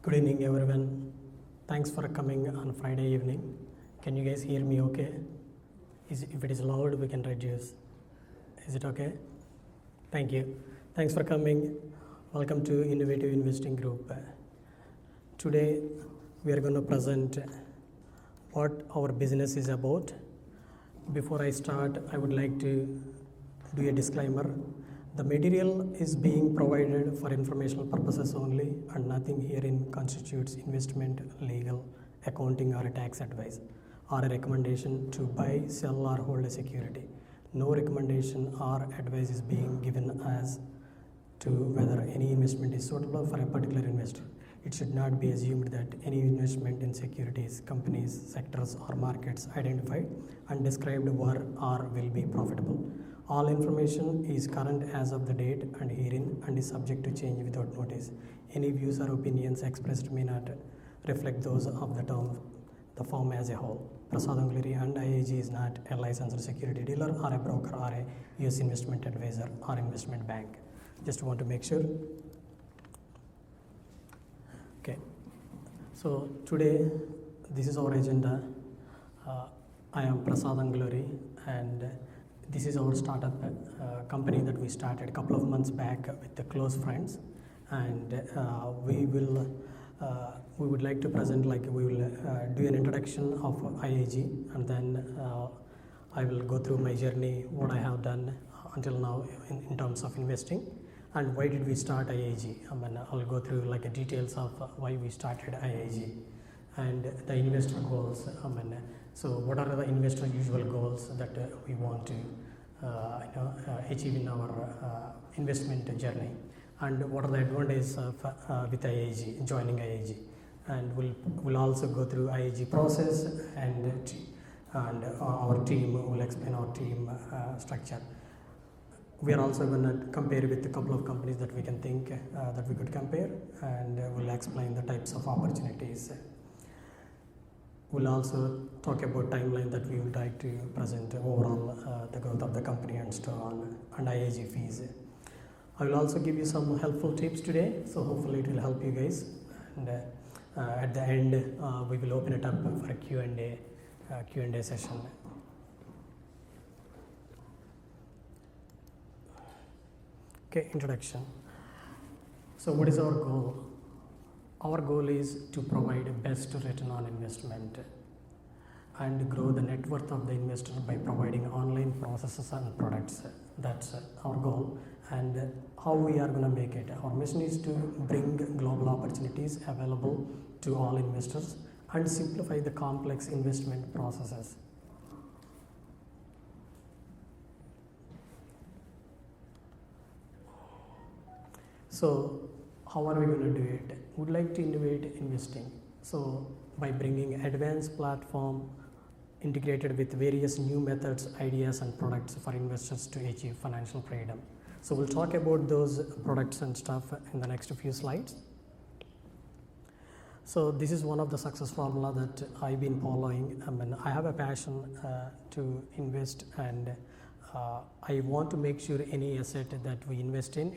Good evening, everyone. Thanks for coming on Friday evening. Can you guys hear me okay? If it is loud, we can reduce. Is it okay? Thank you. Thanks for coming. Welcome to Innovative Investing Group. Today, we are going to present what our business is about. Before I start, I would like to do a disclaimer. The material is being provided for informational purposes only, and nothing herein constitutes investment, legal, accounting, or tax advice, or a recommendation to buy, sell, or hold a security. No recommendation or advice is being given as to whether any investment is suitable for a particular investor. It should not be assumed that any investment in securities, companies, sectors, or markets identified and described were or will be profitable. All information is current as of the date and herein and is subject to change without notice. Any views or opinions expressed may not reflect those of the firm as a whole. Prasad Anguluri and IIG is not a licensed security dealer or a broker or a US investment advisor or investment bank. Just want to make sure. Okay. So today, this is our agenda. I am Prasad Anguluri, and this is our startup company that we started a couple of months back with the close friends, and we would like to present, we will do an introduction of IIG, and then I will go through my journey, what I have done until now in terms of investing, and why did we start IIG. I'll go through details of why we started IIG and the investor goals. So what are the investor usual goals that we want to achieve in our investment journey, and what are the advantages of with IIG, joining IIG, and we'll also go through IIG process and our team. Will explain our team structure. We are also going to compare with a couple of companies that we can think that we could compare, and we'll explain the types of opportunities. We'll also talk about timeline that we would like to present overall the growth of the company and so on, and IIG fees. I will also give you some helpful tips today, so hopefully it will help you guys. And at the end, we will open it up for a Q&A session. Okay, introduction. So what is our goal? Our goal is to provide a best return on investment and grow the net worth of the investor by providing online processes and products. That's our goal. And how we are going to make it? Our mission is to bring global opportunities available to all investors and simplify the complex investment processes. So how are we going to do it? We'd like to innovate investing. So by bringing advanced platform integrated with various new methods, ideas, and products for investors to achieve financial freedom. So we'll talk about those products and stuff in the next few slides. So this is one of the success formula that I've been following. I have a passion to invest, and I want to make sure any asset that we invest in,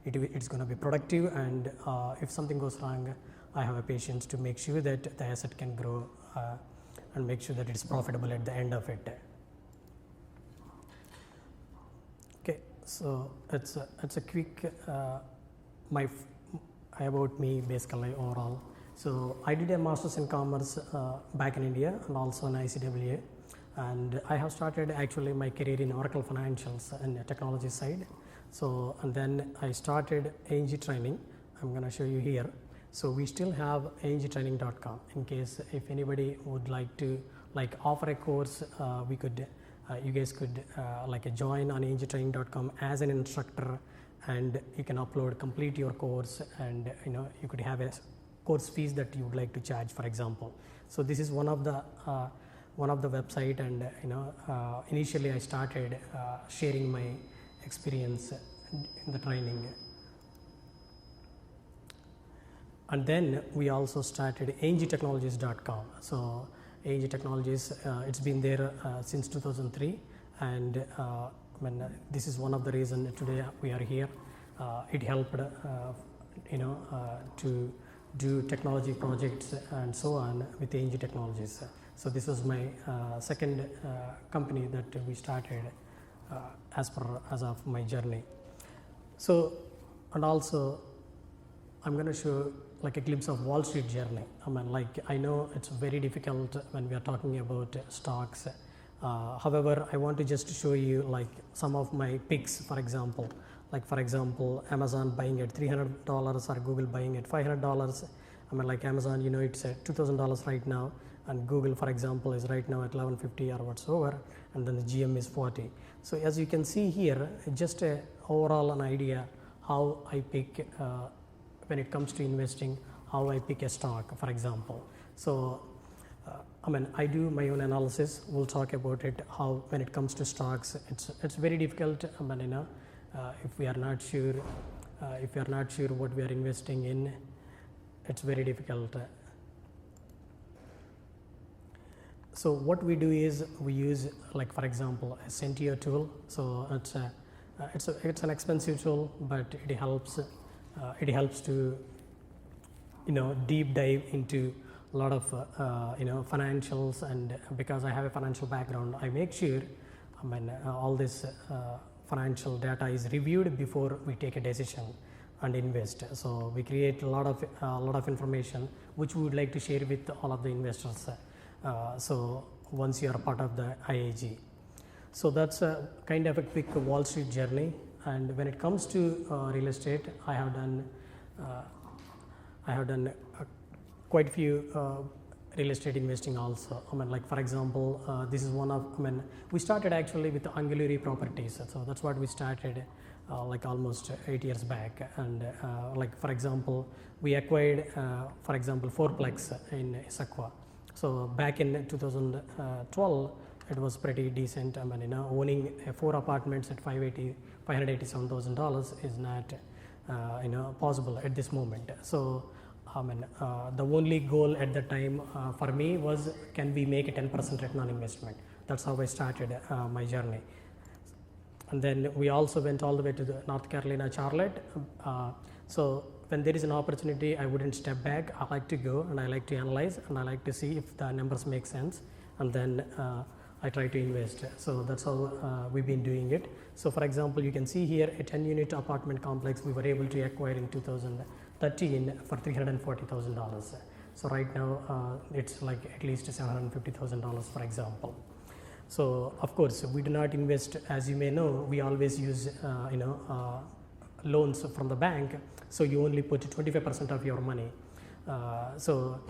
it's going to be productive, and if something goes wrong, I have a patience to make sure that the asset can grow and make sure that it's profitable at the end of it. Okay, so it's a quick about me basically overall. So I did a master's in commerce back in India and also in ICWA. And I have started actually my career in Oracle Financials and the technology side. So, and then I started IIG training. I'm going to show you here. So we still have IIGtraining.com in case if anybody would like to offer a course, you guys could join on IIGtraining.com as an instructor, and you can complete your course, and you could have a course fees that you would like to charge, for example. So this is one of the website, and initially I started sharing my experience in the training, and then we also started IIGtechnologies.com. So IIG Technologies, it's been there since 2003, and this is one of the reasons today we are here. It helped to do technology projects and so on with IIG Technologies. So this was my second company that we started as of my journey. So, and also I'm going to show like a glimpse of Wall Street journey. I mean, like I know it's very difficult when we are talking about stocks. However, I want to just show you like some of my picks, for example. Like for example, Amazon buying at $300 or Google buying at $500. I mean, like Amazon, you know, it's at $2,000 right now, and Google, for example, is right now at $11.50 or whatsoever, and then the GM is 40. So as you can see here, just a overall an idea how I pick when it comes to investing, how I pick a stock, for example. So I mean, I do my own analysis. We'll talk about it. How when it comes to stocks, it's very difficult. I mean, you know, if we are not sure what we are investing in, it's very difficult. So what we do is we use, like for example, a Centio tool. So it's an expensive tool, but it helps to, you know, deep dive into a lot of you know, financials, and because I have a financial background, I make sure, I mean, all this financial data is reviewed before we take a decision and invest. So we create a lot of information which we would like to share with all of the investors. So once you are part of the IIG, so that's a kind of a quick Wall Street journey. And when it comes to real estate, I have done quite a few real estate investing also. I mean, like for example, this is one of, I mean, we started actually with the Anguluri properties. So that's what we started like almost 8 years back. And like for example, we acquired, for example, fourplex in Issaquah. So back in 2012, it was pretty decent. I mean, you know, owning 4 apartments at $587,000 is not, you know, possible at this moment. So I mean, the only goal at the time for me was, can we make a 10% return on investment? That's how I started my journey. And then we also went all the way to the North Carolina, Charlotte. So when there is an opportunity, I wouldn't step back. I like to go and I like to analyze and I like to see if the numbers make sense, and then I try to invest. So that's how we've been doing it. So for example, you can see here a 10-unit apartment complex we were able to acquire in 2013 for $340,000. So right now it's like at least $750,000, for example. So of course we do not invest, as you may know, we always use you know, loans from the bank. So you only put 25% of your money. So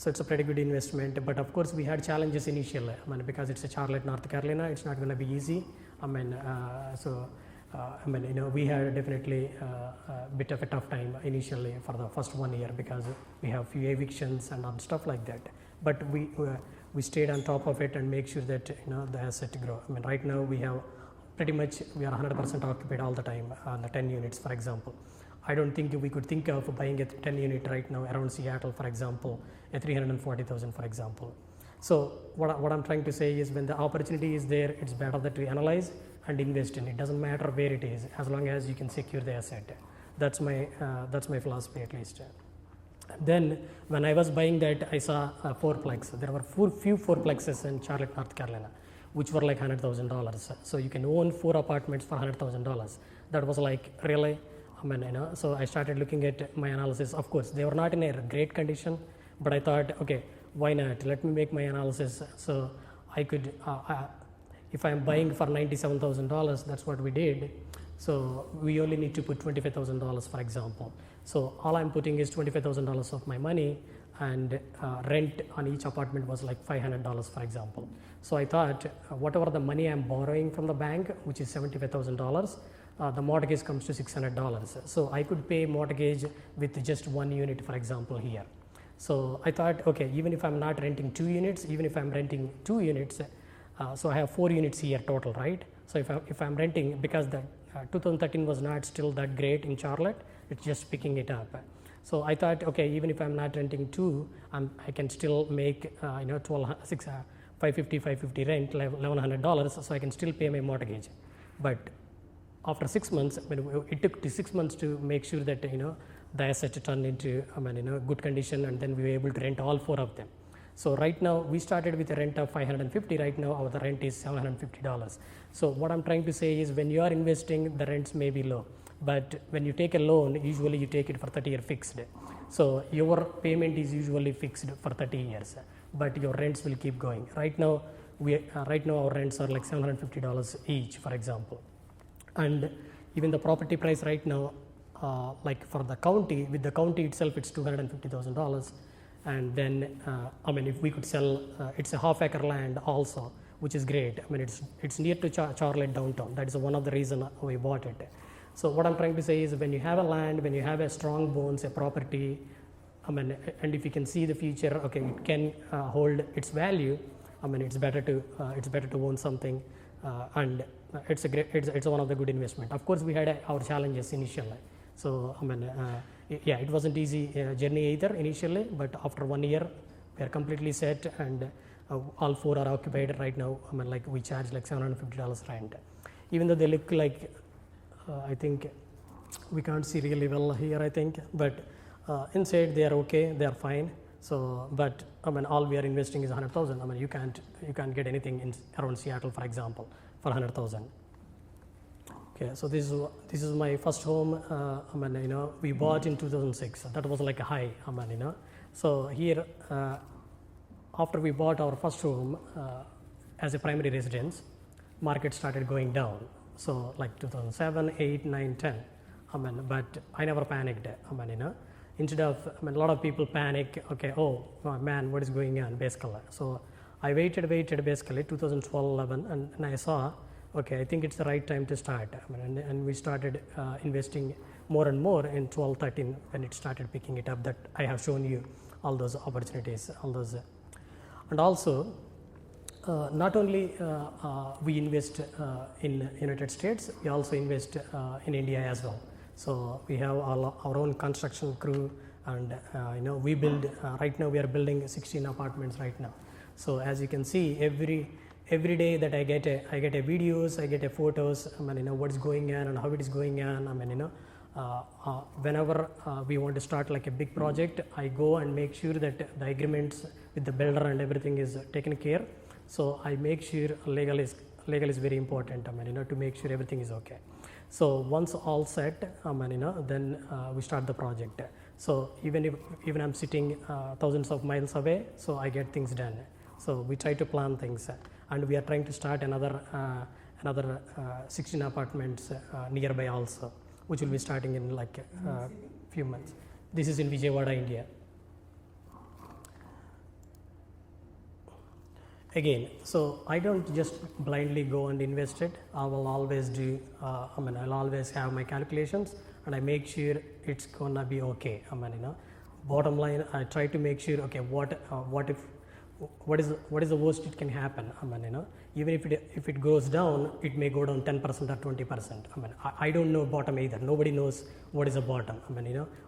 it's a pretty good investment, but of course we had challenges initially. I mean, because it's a Charlotte, North Carolina, it's not going to be easy. I mean, I mean, you know, we had definitely a bit of a tough time initially for the first 1 year because we have few evictions and stuff like that. But we stayed on top of it and make sure that, you know, the asset grow. I mean, right now we have pretty much, we are 100% occupied all the time on the 10 units, for example. I don't think we could think of buying a 10 unit right now around Seattle, for example, at $340,000, for example. So what I'm trying to say is, when the opportunity is there, it's better that we analyze and invest in it. Doesn't matter where it is, as long as you can secure the asset. That's my philosophy, at least. Then when I was buying that, I saw a fourplex. There were few fourplexes in Charlotte, North Carolina, which were like $100,000. So you can own 4 apartments for $100,000. That was like, really? I mean, you know, so I started looking at my analysis. Of course, they were not in a great condition, but I thought, okay, why not? Let me make my analysis. So I could, if I'm buying for $97,000, that's what we did. So we only need to put $25,000, for example. So all I'm putting is $25,000 of my money, and rent on each apartment was like $500, for example. So I thought, whatever the money I'm borrowing from the bank, which is $75,000, the mortgage comes to $600. So I could pay mortgage with just 1 unit, for example, here. So I thought, okay, even if I'm not renting 2 units, even if I'm renting 2 units, so I have 4 units here total, right? So if I'm renting, because the 2013 was not still that great in Charlotte, it's just picking it up. So I thought, okay, even if I'm not renting 2, I can still make you know, $550 rent, $1,100, so I can still pay my mortgage. But after 6 months, it took 6 months to make sure that, you know, the asset turned into good condition, and then we were able to rent all 4 of them. So right now we started with a rent of $550. Right now the rent is $750. So what I'm trying to say is, when you are investing, the rents may be low, but when you take a loan, usually you take it for 30 years fixed. So your payment is usually fixed for 30 years, but your rents will keep going. Right now our rents are like $750 each, for example. And even the property price right now, like for the county, with the county itself, it's $250,000. And then if we could sell, it's a half-acre land also, which is great. It's near to Charlotte downtown. That is one of the reasons we bought it. So what I'm trying to say is, when you have a land, when you have a strong bones, a property, and if you can see the future, okay, it can hold its value. It's better to own something, and it's one of the good investment. Of course, we had our challenges initially. So it wasn't easy journey either initially, but after 1 year, we are completely set, and all 4 are occupied right now. We charge like $750 rent. Even though they look like, I think we can't see really well here, I think, but inside they are okay, they are fine. So, but all we are investing is $100,000. You can't get anything in around Seattle, for example, for $100,000. Okay, so this is my first home. We bought in 2006. That was like a high. So here, after we bought our first home as a primary residence, market started going down. So like 2007, 8, 9, 10. But I never panicked. Instead of, a lot of people panic. Okay, oh man, what is going on, basically. So I waited basically 2012, 11, and I saw, okay, I think it's the right time to start. And we started investing more and more in 12, 13 when it started picking it up. That I have shown you all those opportunities, all those, and also not only we invest in United States, we also invest in India as well. So we have our own construction crew, and we build. Right now we are building 16 apartments right now. So as you can see, every day that I get a videos, I get a photos. What is going on and how it is going on. Whenever we want to start like a big project, I go and make sure that the agreements with the builder and everything is taken care. So I make sure legal is very important. To make sure everything is okay. So once all set, then we start the project. So even I'm sitting thousands of miles away, so I get things done. So we try to plan things, and we are trying to start another 16 apartments nearby also, which will be starting in like a few months. This is in Vijayawada, India. Again, so I don't just blindly go and invest it. I will always do, I'll always have my calculations, and I make sure it's gonna be okay. Bottom line, I try to make sure, okay, what is the worst it can happen. Even if it goes down, it may go down 10% or 20%. I don't know bottom either. Nobody knows what is the bottom.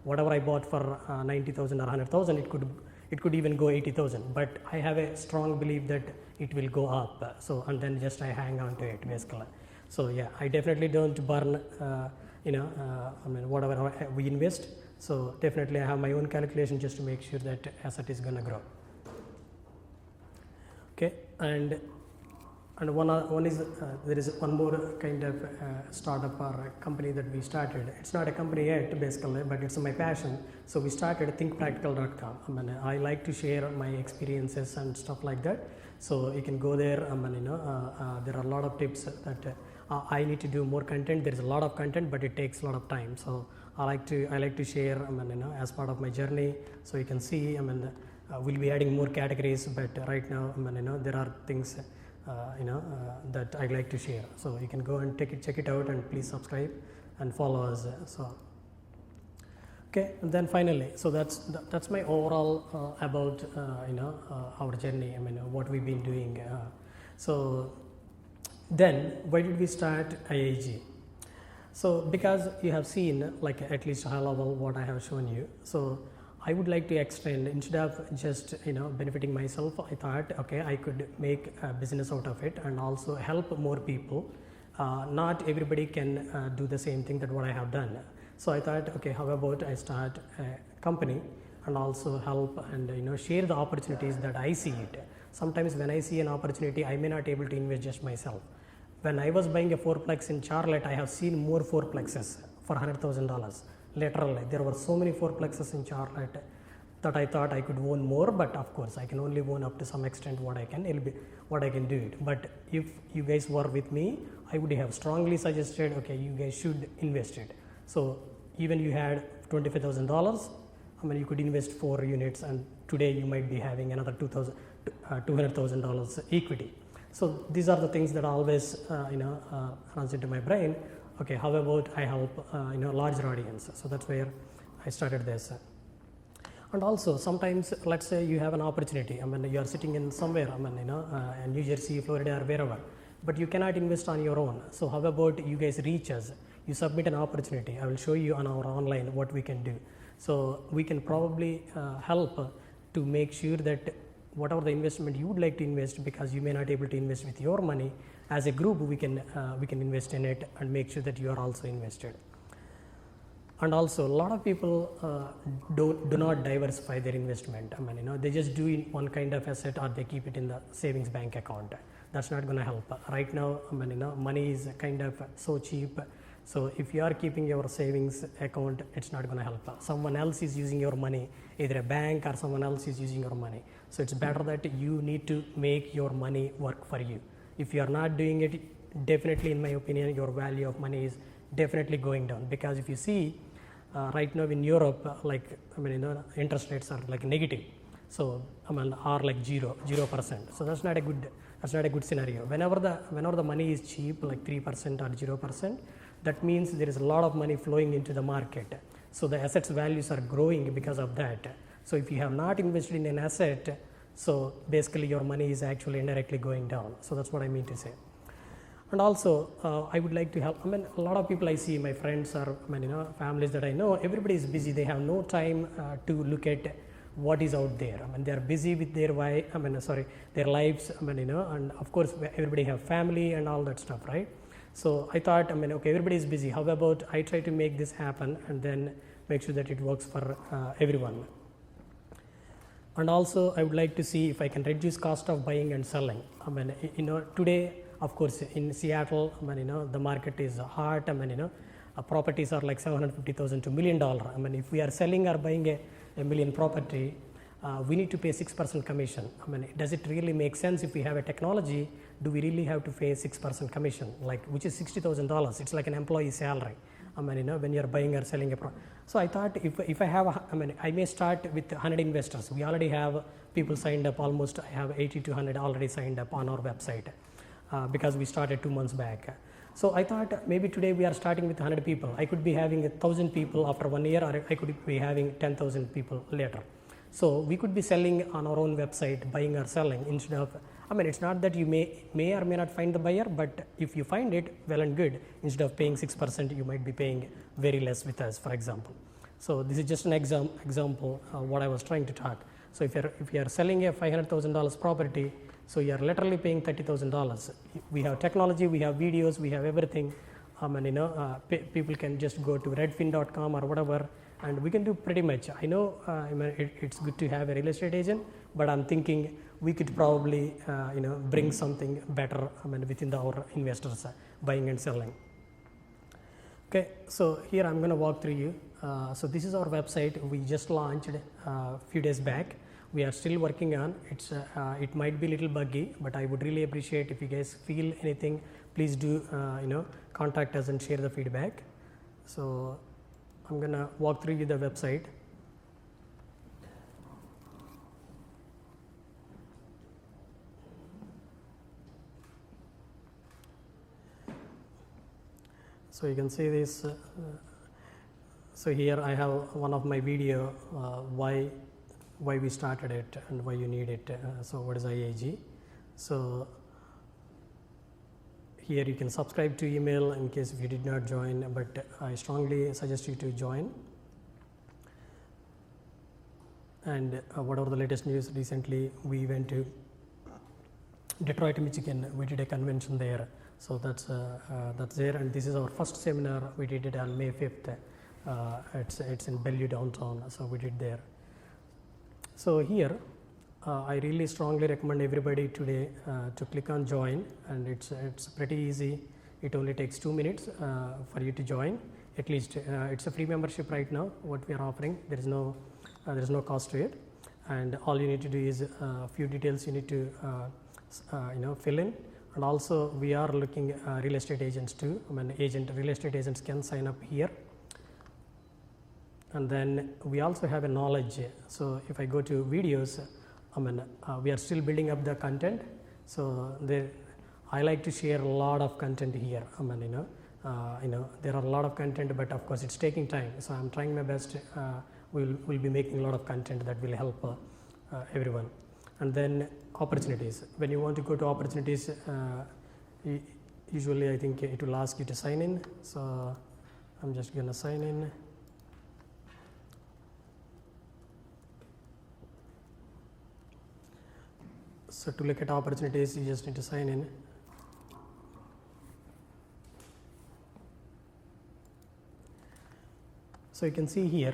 Whatever I bought for 90,000 or 100,000, it could even go 80,000. But I have a strong belief that it will go up. So, and then just I hang on to it basically. So yeah, I definitely don't burn. Whatever we invest. So definitely I have my own calculation just to make sure that asset is gonna grow. Okay, and one is there is one more kind of startup or a company that we started. It's not a company yet basically, but it's my passion. So we started thinkpractical.com. I like to share my experiences and stuff like that. So you can go there. There are a lot of tips that I need to do more content. There is a lot of content, but it takes a lot of time. So I like to share as part of my journey. So you can see we'll be adding more categories, but right now there are things that I like to share. So you can go and check it out, and please subscribe and follow us. So okay, and then finally, so that's my overall about our journey. What we've been doing. So then why did we start IIG? So because you have seen like at least high level what I have shown you. So I would like to extend, instead of just benefiting myself, I thought, okay, I could make a business out of it and also help more people. Not everybody can do the same thing that what I have done. So I thought, okay, how about I start a company and also help and share the opportunities that I see it. Sometimes when I see an opportunity, I may not able to invest just myself. When I was buying a fourplex in Charlotte, I have seen more fourplexes for $100,000. Literally, there were so many fourplexes in Charlotte that I thought I could own more, but of course I can only own up to some extent what I can do it. But if you guys were with me, I would have strongly suggested, okay, you guys should invest it. So even you had $25,000, you could invest 4 units, and today you might be having another $200,000 equity. So these are the things that always runs into my brain. Okay, how about I help larger audience? So that's where I started this. And also sometimes, let's say you have an opportunity. You are sitting in somewhere, in New Jersey, Florida, or wherever, but you cannot invest on your own. So how about you guys reach us? You submit an opportunity. I will show you on our online what we can do. So we can probably help to make sure that whatever the investment you would like to invest, because you may not able to invest with your money, as a group we can invest in it and make sure that you are also invested. And also a lot of people do not diversify their investment. They just do in one kind of asset, or they keep it in the savings bank account. That's not going to help. Right now, money is kind of so cheap. So if you are keeping your savings account, it's not going to help. Someone else is using your money, either a bank or someone else is using your money. So it's better that you need to make your money work for you. If you are not doing it, definitely in my opinion, your value of money is definitely going down. Because if you see right now in Europe, interest rates are like negative. So are like 0%. So that's not a good scenario. Whenever the money is cheap, like 3% or 0%, that means there is a lot of money flowing into the market. So the assets values are growing because of that. So if you have not invested in an asset, so basically your money is actually indirectly going down. So that's what I mean to say. And also I would like to help. A lot of people I see, my friends or families that I know, everybody is busy. They have no time to look at what is out there. They are busy with their their lives. And of course everybody have family and all that stuff, right? So I thought, okay, everybody is busy. How about I try to make this happen and then make sure that it works for everyone. And also I would like to see if I can reduce cost of buying and selling. Today, of course, in Seattle, the market is hot. Properties are like $750,000 to $1 million. If we are selling or buying a million property, we need to pay 6% commission. Does it really make sense? If we have a technology, do we really have to pay 6% commission, which is $60,000? It's like an employee salary. When you are buying or selling a property. So I thought if I have, I may start with 100 investors. We already have people signed up. Almost I have 80 to 100 already signed up on our website because we started 2 months back. So I thought maybe today we are starting with 100 people. I could be having 1,000 people after 1 year, or I could be having 10,000 people later. So we could be selling on our own website, buying or selling instead of, it's not that you may or may not find the buyer, but if you find it, well and good. Instead of paying 6%, you might be paying very less with us, for example. So this is just an example of what I was trying to talk. So if you are selling a $500,000 property, so you are literally paying $30,000. We have technology, we have videos, we have everything. People can just go to redfin.com or whatever, and we can do pretty much. I know it's good to have a real estate agent, but I'm thinking we could probably bring something better within our investors buying and selling. Okay, so here I'm going to walk through you. So this is our website. We just launched a few days back. We are still working on it. It might be a little buggy, but I would really appreciate if you guys feel anything, please do contact us and share the feedback. So I'm gonna walk through you the website. So you can see this. So here I have one of my video why we started it and why you need it. So what is IIG? So here you can subscribe to email in case if you did not join, but I strongly suggest you to join. And what are the latest news? Recently we went to Detroit, Michigan. We did a convention there. So that's there, and this is our first seminar. We did it on May 5th. It's in Bellevue downtown, so we did there. So here, I really strongly recommend everybody today to click on join, and it's pretty easy. It only takes 2 minutes for you to join. At least it's a free membership right now. What we are offering, there is no cost to it, and all you need to do is a few details you need to fill in. And also we are looking real estate agents too. Real estate agents can sign up here. And then we also have a knowledge. So if I go to videos, we are still building up the content. So I like to share a lot of content here. There are a lot of content, but of course it's taking time. So I'm trying my best. We'll be making a lot of content that will help everyone. And then opportunities. When you want to go to opportunities, usually I think it will ask you to sign in. So I'm just going to sign in. So to look at opportunities, you just need to sign in. So you can see here,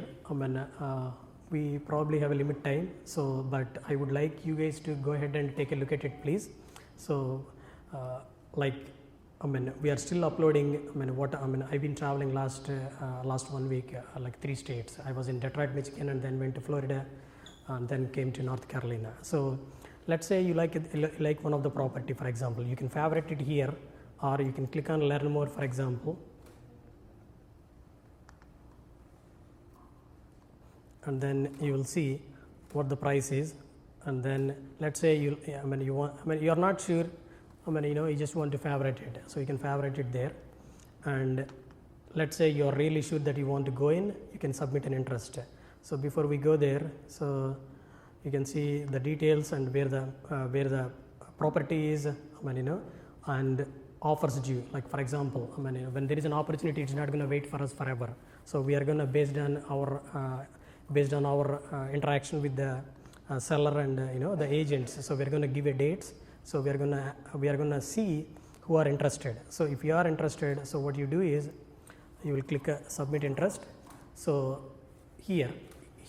we probably have a limit time, so but I would like you guys to go ahead and take a look at it, please. So we are still uploading. I've been traveling last 1 week, like 3 states. I was in Detroit, Michigan, and then went to Florida, and then came to North Carolina. So let's say you like one of the property, for example. You can favorite it here, or you can click on learn more, for example. And then you will see what the price is. And then let's say you are not sure, you just want to favorite it. So you can favorite it there. And let's say you are really sure that you want to go in, you can submit an interest. So before we go there, so you can see the details and where the property is, and offers due. Like for example, when there is an opportunity, it's not going to wait for us forever. So we are going to based on our interaction with the seller and the agents. So we are going to give a dates. So we are going to see who are interested. So if you are interested, so what you do is you will click submit interest. So here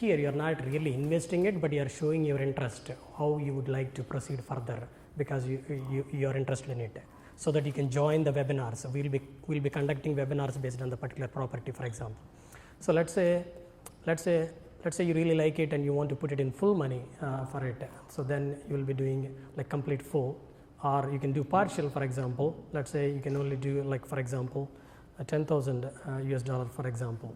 you are not really investing it, but you are showing your interest, how you would like to proceed further, because you are interested in it, so that you can join the webinars. So we'll be conducting webinars based on the particular property, for example. So let's say you really like it and you want to put it in full money for it. So then you will be doing like complete full, or you can do partial, for example. Let's say you can only do, like for example, $10,000 US, for example.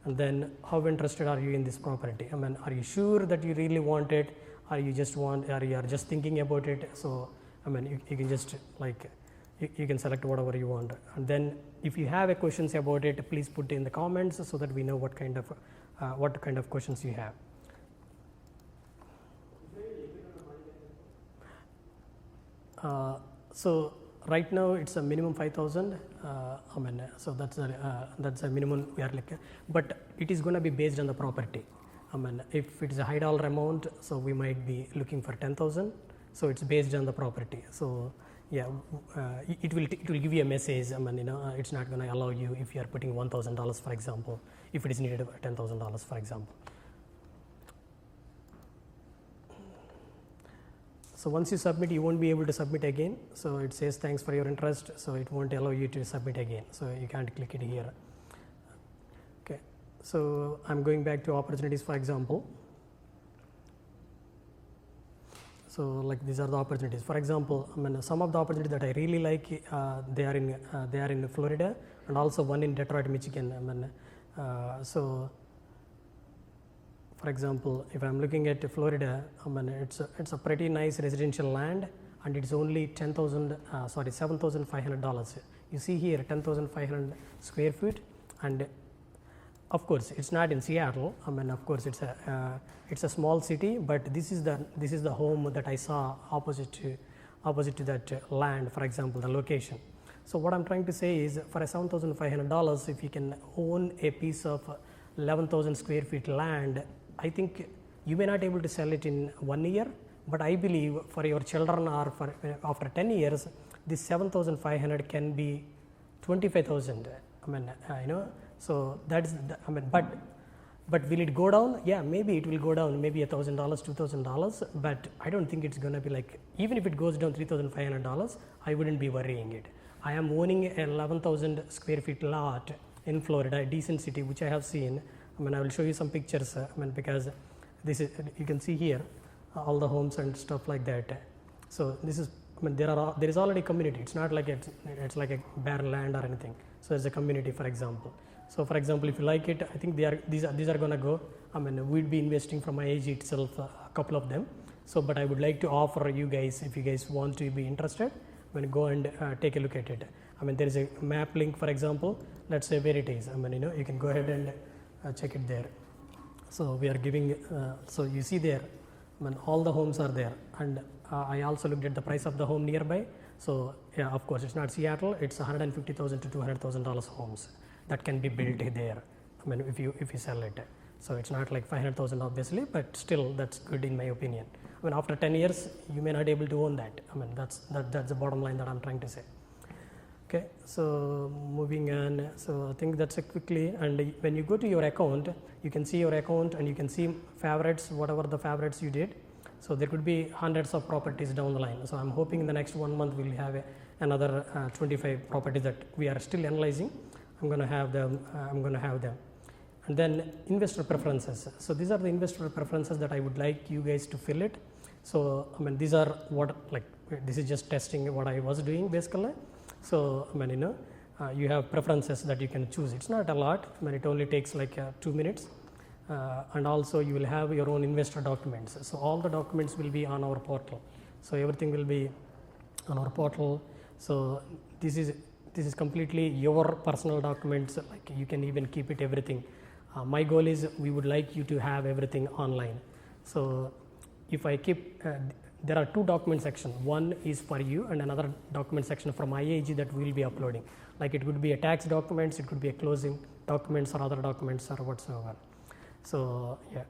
And then how interested are you in this property? Are you sure that you really want it, or you are just thinking about it? So you can just you can select whatever you want. And then if you have questions about it, please put in the comments so that we know what kind of questions you have. So right now it's a minimum 5,000. So that's a minimum we are looking. But it is going to be based on the property. If it is a high dollar amount, so we might be looking for 10,000. So it's based on the property. So yeah, it will give you a message. It's not going to allow you if you are putting $1,000, for example, if it is needed $10,000, for example. So once you submit, you won't be able to submit again. So it says thanks for your interest. So it won't allow you to submit again. So you can't click it here. Okay. So I'm going back to opportunities, for example. So like these are the opportunities. For example, some of the opportunities that I really like, they are in Florida, and also one in Detroit, Michigan. So for example, if I'm looking at Florida, it's a pretty nice residential land, and it's only $7,500. You see here, 10,500 square feet, and of course it's not in Seattle. Of course it's a small city, but this is the home that I saw opposite to that land. For example, the location. So what I'm trying to say is, for a $7,500, if you can own a piece of 11,000 square feet land, I think you may not be able to sell it in 1 year, but I believe for your children or for after 10 years, this 7,500 can be 25,000. so that's but will it go down? Yeah, maybe it will go down, maybe $1,000, $2,000, but I don't think it's going to be like, even if it goes down $3,500, I wouldn't be worrying it. I am owning an 11,000 square feet lot in Florida, a decent city, which I have seen. I will show you some pictures, because this is, you can see here, all the homes and stuff like that. So this is, there is already community. It's not like it's like a barren land or anything. So there's a community, for example. So for example, if you like it, I think these are going to go. We'd be investing from IIG itself, a couple of them. So, but I would like to offer you guys, if you guys want to be interested, go and take a look at it. There is a map link, for example. Let's say where it is. You can go ahead and check it there. So we are giving. So you see there, all the homes are there, and I also looked at the price of the home nearby. So yeah, of course, it's not Seattle. It's $150,000 to $200,000 homes that can be built there. If you sell it. So it's not like 500,000 obviously, but still that's good in my opinion. After 10 years, you may not be able to own that. That's the bottom line that I'm trying to say. Okay, so moving on. So I think that's a quickly. And when you go to your account, you can see your account and you can see favorites, whatever the favorites you did. So there could be hundreds of properties down the line. So I'm hoping in the next 1 month we'll have another 25 properties that we are still analyzing. I'm going to have them. And then investor preferences. So these are the investor preferences that I would like you guys to fill it. So these are what, like, this is just testing what I was doing basically. So you have preferences that you can choose. It's not a lot. It only takes like 2 minutes. And also you will have your own investor documents. So all the documents will be on our portal. So everything will be on our portal. So this is completely your personal documents. Like you can even keep it everything. My goal is we would like you to have everything online. So if I keep, there are 2 document sections. One is for you and another document section from IIG that we will be uploading. Like it could be a tax documents, it could be a closing documents or other documents or whatsoever. So yeah,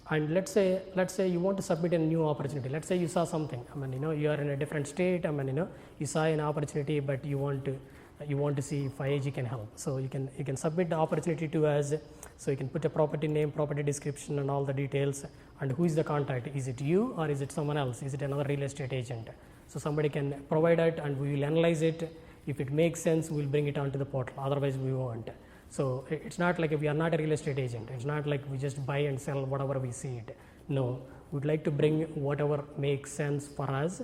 and let's say you want to submit a new opportunity. Let's say you saw something. You are in a different state. You saw an opportunity, but you want to see if IIG can help. So you can submit the opportunity to us. So you can put a property name, property description, and all the details. And who is the contact? Is it you or is it someone else? Is it another real estate agent? So somebody can provide it, and we will analyze it. If it makes sense, we'll bring it onto the portal. Otherwise, we won't. So it's not like we are not a real estate agent. It's not like we just buy and sell whatever we see it. No, we'd like to bring whatever makes sense for us,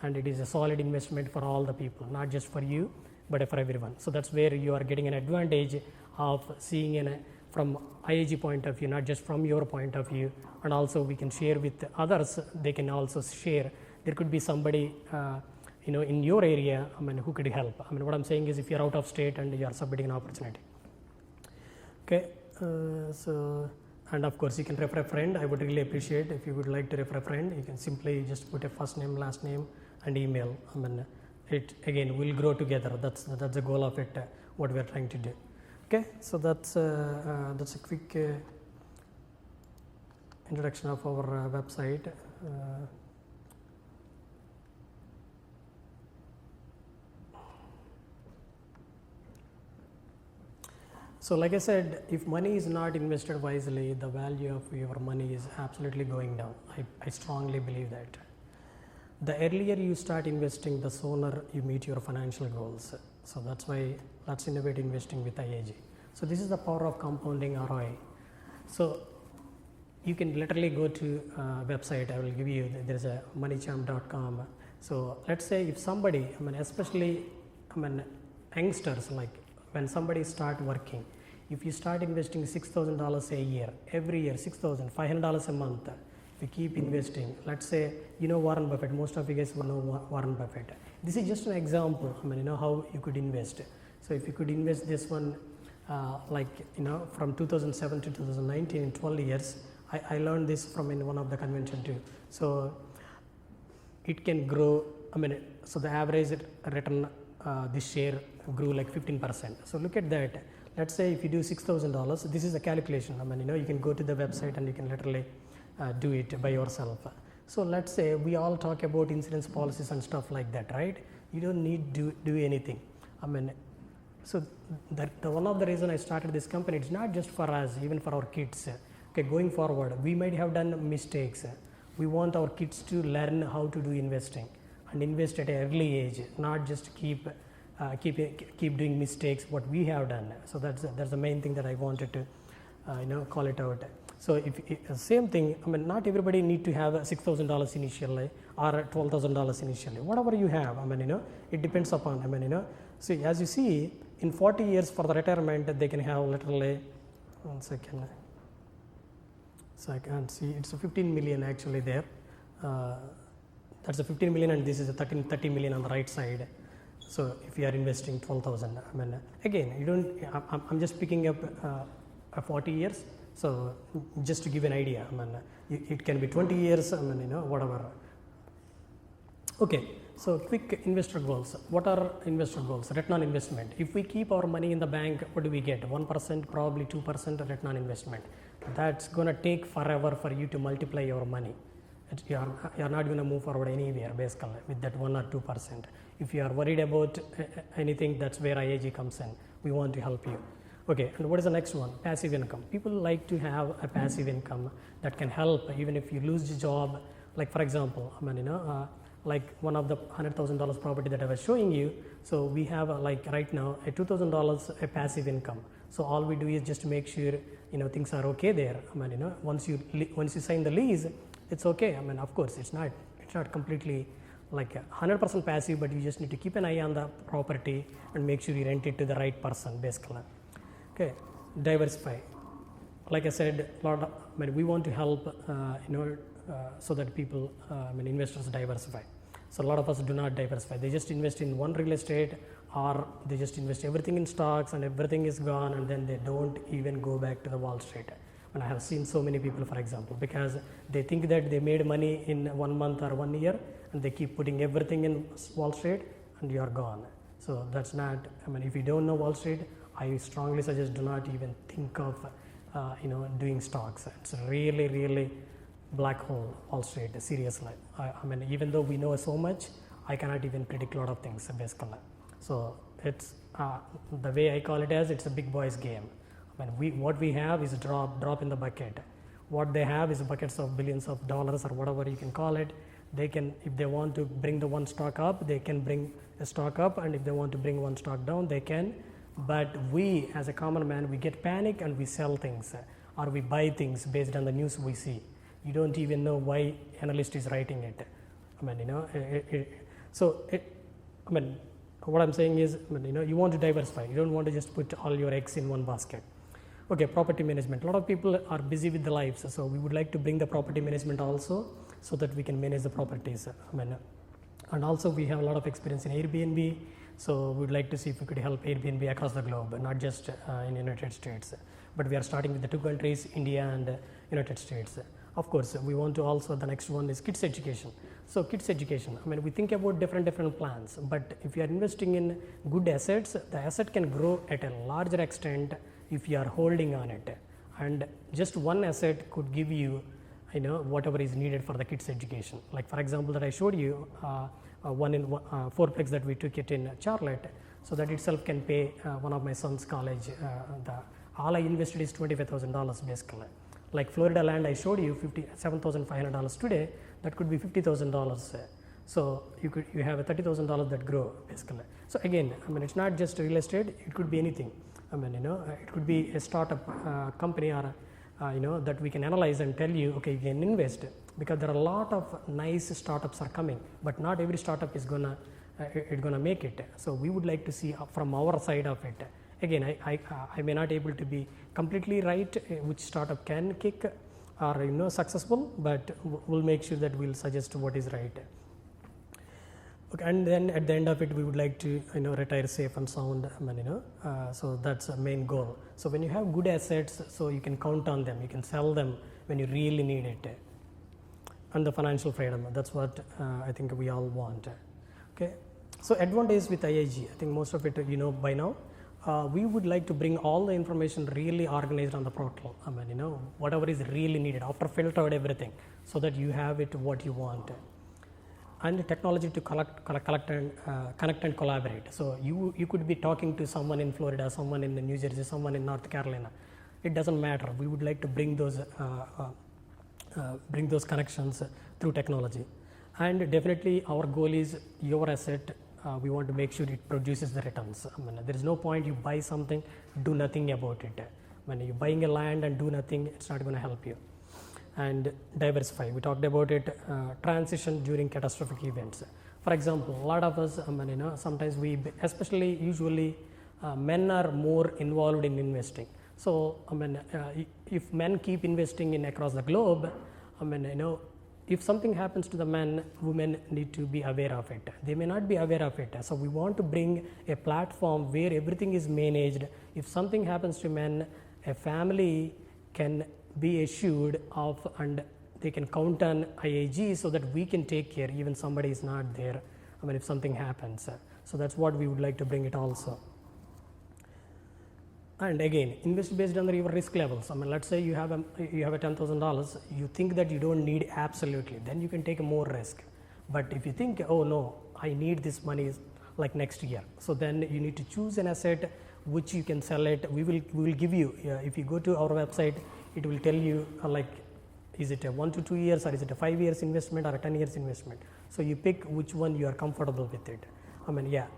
and it is a solid investment for all the people, not just for you, but for everyone. So that's where you are getting an advantage of seeing from IIG point of view, not just from your point of view, and also we can share with others. They can also share. There could be somebody in your area who could help. What I'm saying is if you're out of state and you are submitting an opportunity. Okay, so, and of course you can refer a friend. I would really appreciate if you would like to refer a friend. You can simply just put a first name, last name, and email. It again will grow together. That's the goal of it. What we are trying to do. Okay, so that's a quick introduction of our website. So like I said, if money is not invested wisely, the value of your money is absolutely going down. I strongly believe that. The earlier you start investing, the sooner you meet your financial goals. So that's why let's innovate investing with IIG. So this is the power of compounding ROI. So you can literally go to a website. I will give you, there's a moneychamp.com. So let's say if somebody, especially youngsters, like when somebody start working, if you start investing $6,000 a year, every year $6,500 a month, if you keep investing, let's say Warren Buffett, most of you guys will know Warren Buffett. This is just an example, how you could invest. So if you could invest this one, from 2007 to 2019, in 12 years, I learned this from in one of the convention too. So it can grow, so the average return this share grew like 15%. So look at that. Let's say if you do $6,000, this is a calculation. You can go to the website and you can literally do it by yourself. So let's say we all talk about insurance policies and stuff like that, right? You don't need to do anything. So the one of the reason I started this company, it's not just for us, even for our kids. Okay, going forward, we might have done mistakes. We want our kids to learn how to do investing and invest at an early age, not just keep doing mistakes what we have done. So that's the main thing that I wanted to call it out. So if same thing, I mean, not everybody need to have $6,000 initially or $12,000 initially. Whatever you have, I mean, it depends upon. I mean, so as you see, in 40 years for the retirement, they can have literally, 1 second. So I can't see, it's a 15 million actually there. That's a 15 million, and this is a 30 million on the right side. So if you are investing 12,000, I mean, again, you don't. I'm just picking up 40 years. So just to give an idea, I mean, it can be 20 years. I mean, whatever. Okay. So quick investor goals. What are investor goals? Return on investment. If we keep our money in the bank, what do we get? 1%, probably 2% return on investment. That's going to take forever for you to multiply your money. You're not going to move forward anywhere basically with that 1 or 2%. If you are worried about anything, that's where IIG comes in. We want to help you. Okay, and what is the next one? Passive income. People like to have a passive income that can help even if you lose your job. Like for example, I mean, like one of the $100,000 property that I was showing you. So we have like right now a $2,000 a passive income. So all we do is just make sure things are okay there. I mean, once you sign the lease, it's okay. I mean, of course, it's not completely like 100% passive, but you just need to keep an eye on the property and make sure you rent it to the right person, basically. Okay, diversify. Like I said, we want to help, so that people, investors diversify. So a lot of us do not diversify. They just invest in one real estate, or they just invest everything in stocks and everything is gone, and then they don't even go back to the Wall Street. And I have seen so many people, for example, because they think that they made money in 1 month or 1 year, and they keep putting everything in Wall Street, and you are gone. So that's not, if you don't know Wall Street, I strongly suggest do not even think of, doing stocks. It's really, really black hole, Wall Street, seriously. Even though we know so much, I cannot even predict a lot of things, basically. So it's, the way I call it as, it's a big boys game. What we have is a drop in the bucket. What they have is buckets of billions of dollars or whatever you can call it. They can, if they want to bring the one stock up, they can bring a stock up, and if they want to bring one stock down, they can. But we, as a common man, we get panic and we sell things, or we buy things based on the news we see. You don't even know why analyst is writing it. What I'm saying is, you want to diversify. You don't want to just put all your eggs in one basket. Okay, property management. A lot of people are busy with their lives, so we would like to bring the property management also, so that we can manage the properties. And also we have a lot of experience in Airbnb, so we would like to see if we could help Airbnb across the globe, not just in United States. But we are starting with the 2 countries, India and United States. Of course, we want to also, the next one is kids education. So kids education, we think about different plans, but if you are investing in good assets, the asset can grow at a larger extent if you are holding on it. And just one asset could give you, whatever is needed for the kids education. Like for example, that I showed you, one in fourplex that we took it in Charlotte, so that itself can pay one of my son's college. All I invested is $25,000 basically. Like Florida land, I showed you $7,500 today. That could be $50,000. So you have a $30,000 that grow basically. So again, it's not just real estate. It could be anything. It could be a startup company or that we can analyze and tell you, okay, you can invest, because there are a lot of nice startups are coming, but not every startup is gonna make it. So we would like to see from our side of it. Again, I may not able to be completely right which startup can kick or successful, but we'll make sure that we'll suggest what is right. Okay, and then at the end of it, we would like to retire safe and sound. So that's a main goal. So when you have good assets, so you can count on them, you can sell them when you really need it. And the financial freedom, that's what I think we all want. Okay, so advantage with IIG, I think most of it by now. We would like to bring all the information really organized on the portal. Whatever is really needed after filtered everything, so that you have it what you want. and technology to collect and connect and collaborate. So you could be talking to someone in Florida, someone in New Jersey, someone in North Carolina. It doesn't matter. We would like to bring those connections through technology. And definitely our goal is your asset. We want to make sure it produces the returns. I mean, there is no point you buy something, do nothing about it. When you're buying a land and do nothing, it's not going to help you. And diversify. We talked about it, transition during catastrophic events. For example, a lot of us, sometimes especially usually men are more involved in investing. So, if men keep investing in across the globe, if something happens to the men, women need to be aware of it. They may not be aware of it. So we want to bring a platform where everything is managed. If something happens to men, a family can be assured of, and they can count on IIG so that we can take care even somebody is not there, if something happens. So that's what we would like to bring it also. And again, invest based on your risk levels. Let's say you have a $10,000, you think that you don't need absolutely, then you can take more risk. But if you think, oh no, I need this money like next year, so then you need to choose an asset which you can sell it. We will give you, if you go to our website, it will tell you is it a 1 to 2 years, or is it a 5 years investment, or a 10 years investment. So you pick which one you are comfortable with it.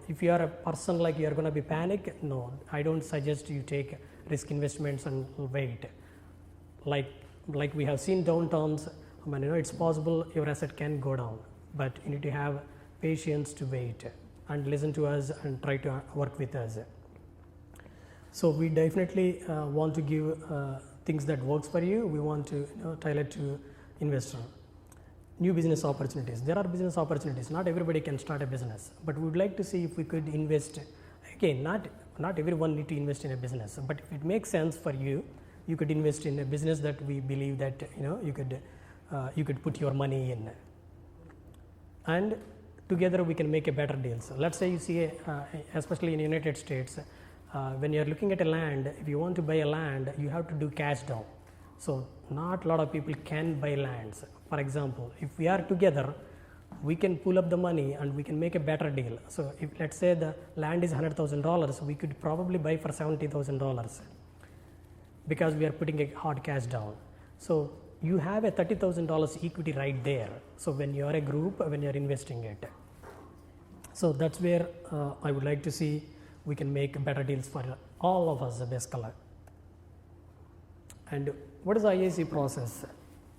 If you are a person like you are going to be panic, no, I don't suggest you take risk investments and wait. Like we have seen downturns, it's possible your asset can go down, but you need to have patience to wait and listen to us and try to work with us. So we definitely want to give things that works for you. We want to tailor to investor. New business opportunities. There are business opportunities. Not everybody can start a business, but we would like to see if we could invest. Again, not everyone need to invest in a business, but if it makes sense for you, you could invest in a business that we believe that you could put your money in, and together we can make a better deal. So let's say you see, especially in the United States, when you are looking at a land, if you want to buy a land, you have to do cash down. So not a lot of people can buy lands. For example, if we are together, we can pull up the money and we can make a better deal. So if let's say the land is $100,000, we could probably buy for $70,000 because we are putting a hard cash down. So you have a $30,000 equity right there. So when you are a group, when you are investing it. So that's where I would like to see we can make better deals for all of us basically. And what is the IIG process?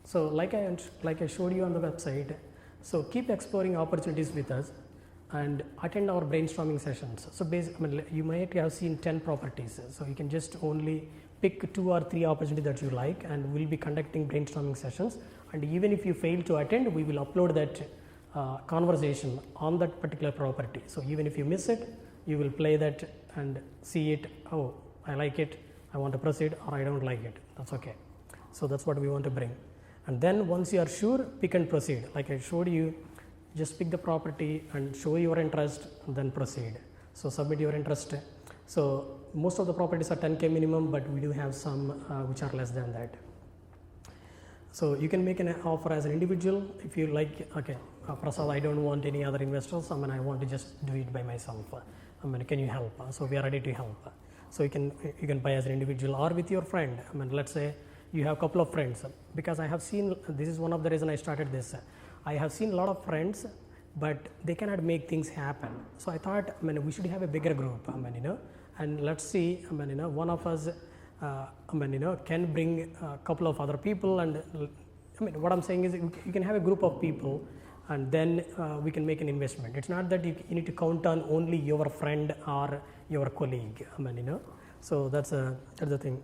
So like I showed you on the website, so keep exploring opportunities with us and attend our brainstorming sessions. So you might have seen 10 properties, so you can just only pick 2 or 3 opportunities that you like, and we'll be conducting brainstorming sessions. And even if you fail to attend, we will upload that conversation on that particular property. So even if you miss it, you will play that and see it. Oh, I like it, I want to proceed, or I don't like it. That's okay. So that's what we want to bring. And then once you are sure, pick and proceed. Like I showed you, just pick the property and show your interest and then proceed. So submit your interest. So most of the properties are 10K minimum, but we do have some which are less than that. So you can make an offer as an individual if you like. Okay, Prasad, I don't want any other investors. I want to just do it by myself. Can you help? So we are ready to help. So you can buy as an individual or with your friend. Let's say you have a couple of friends, because I have seen, this is one of the reasons I started this. I have seen a lot of friends, but they cannot make things happen. So I thought, we should have a bigger group, and let's see, one of us, can bring a couple of other people, and what I'm saying is you can have a group of people, and then we can make an investment. It's not that you need to count on only your friend or your colleague, So that's the thing.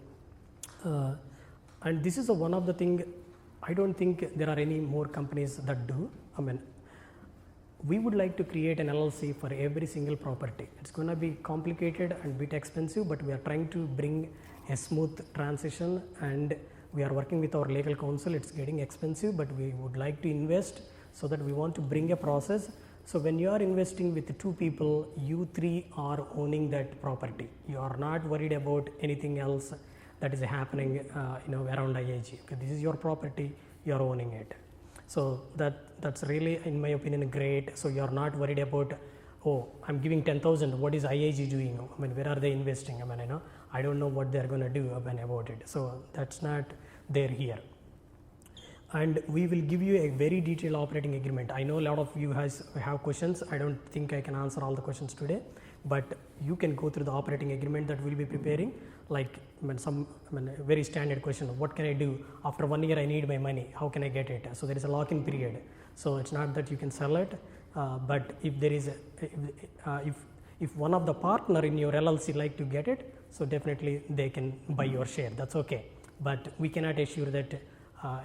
And this is one of the thing, I don't think there are any more companies that do. We would like to create an LLC for every single property. It's going to be complicated and a bit expensive, but we are trying to bring a smooth transition, and we are working with our legal counsel. It's getting expensive, but we would like to invest, so that we want to bring a process. So when you are investing with 2 people, you 3 are owning that property. You are not worried about anything else that is happening around IIG. Okay, this is your property, you are owning it. So that's really, in my opinion, great. So you're not worried about, oh, I'm giving 10,000. What is IIG doing? I mean, where are they investing? I mean, I don't know what they're going to do about it. So that's not there here. And we will give you a very detailed operating agreement. I know a lot of you have questions. I don't think I can answer all the questions today, but you can go through the operating agreement that we'll be preparing. Like a very standard question: what can I do after 1 year? I need my money. How can I get it? So there is a lock-in period. So it's not that you can sell it, but if there is if one of the partner in your LLC like to get it, so definitely they can buy your share. That's okay. But we cannot assure that.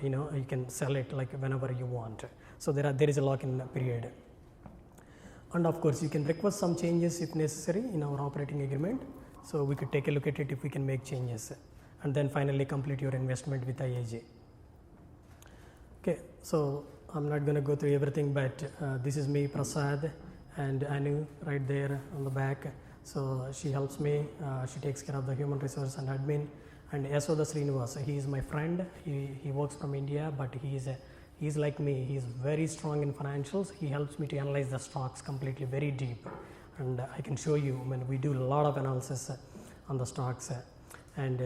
You can sell it like whenever you want. So there is a lock-in period. And of course, you can request some changes if necessary in our operating agreement. So we could take a look at it if we can make changes. And then finally complete your investment with IIG. Okay, so I'm not going to go through everything, but this is me, Prasad, and Anu right there on the back. So she helps me. She takes care of the human resource and admin. And Yasoda Srinivas, he is my friend. He works from India, but he's like me. He's very strong in financials. He helps me to analyze the stocks completely, very deep. And I can show you, I mean, we do a lot of analysis on the stocks. And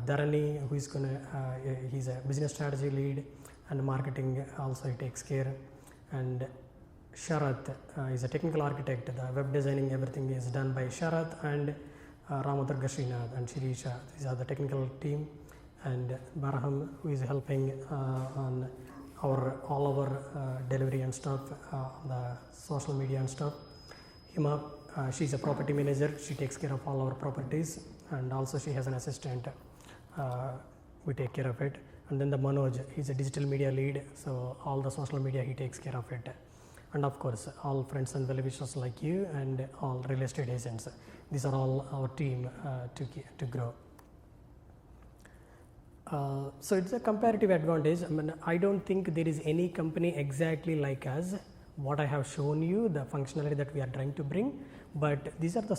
Dharani, who is he's a business strategy lead and marketing also he takes care. And Sharath is a technical architect. The web designing, everything is done by Sharath and Ramadurga Srinath and Shirisha. These are the technical team, and Baraham, who is helping on all our delivery and stuff, the social media and stuff. Hima, she's a property manager. She takes care of all our properties, and also she has an assistant. We take care of it. And then the Manoj, he's a digital media lead, so all the social media he takes care of it. And of course, all friends and well-wishers like you and all real estate agents. These are all our team to grow. So it's a comparative advantage. I mean, I don't think there is any company exactly like us. What I have shown you, the functionality that we are trying to bring, but these are the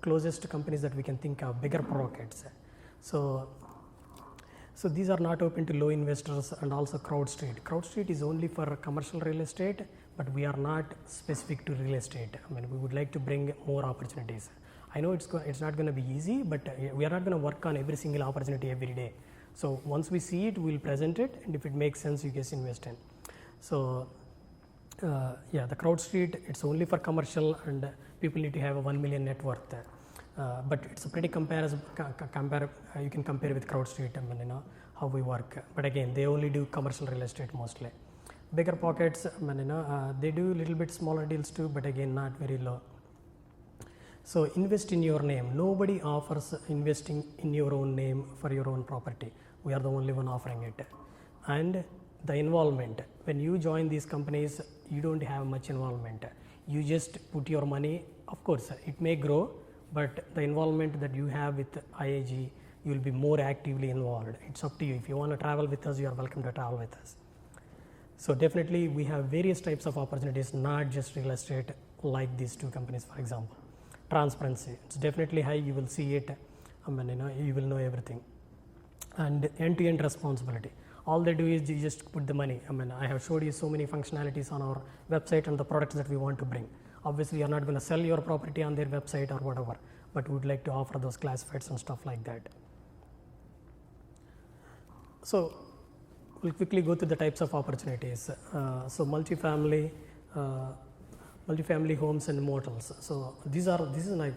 closest companies that we can think of, bigger pockets. So these are not open to low investors, and also CrowdStreet. CrowdStreet is only for commercial real estate, but we are not specific to real estate. I mean, we would like to bring more opportunities. I know it's not going to be easy, but we are not going to work on every single opportunity every day. So once we see it, we'll present it, and if it makes sense, you guys invest in. So yeah, the CrowdStreet, it's only for commercial, and people need to have a 1 million net worth. But it's a pretty comparison. You can compare with CrowdStreet. I mean, how we work. But again, they only do commercial real estate mostly. Bigger pockets, I mean, they do a little bit smaller deals too, but again, not very low. So invest in your name. Nobody offers investing in your own name for your own property. We are the only one offering it. And the involvement. When you join these companies, you don't have much involvement. You just put your money. Of course, it may grow, but the involvement that you have with IIG, you will be more actively involved. It's up to you. If you want to travel with us, you are welcome to travel with us. So definitely we have various types of opportunities, not just real estate like these two companies, for example. Transparency, it's definitely high. You will see it. I mean, you will know everything. And end-to-end responsibility. All they do is you just put the money. I mean, I have showed you so many functionalities on our website and the products that we want to bring. Obviously, you're not going to sell your property on their website or whatever, but we would like to offer those classifieds and stuff like that. So we'll quickly go through the types of opportunities. So multifamily homes and motels. So this is like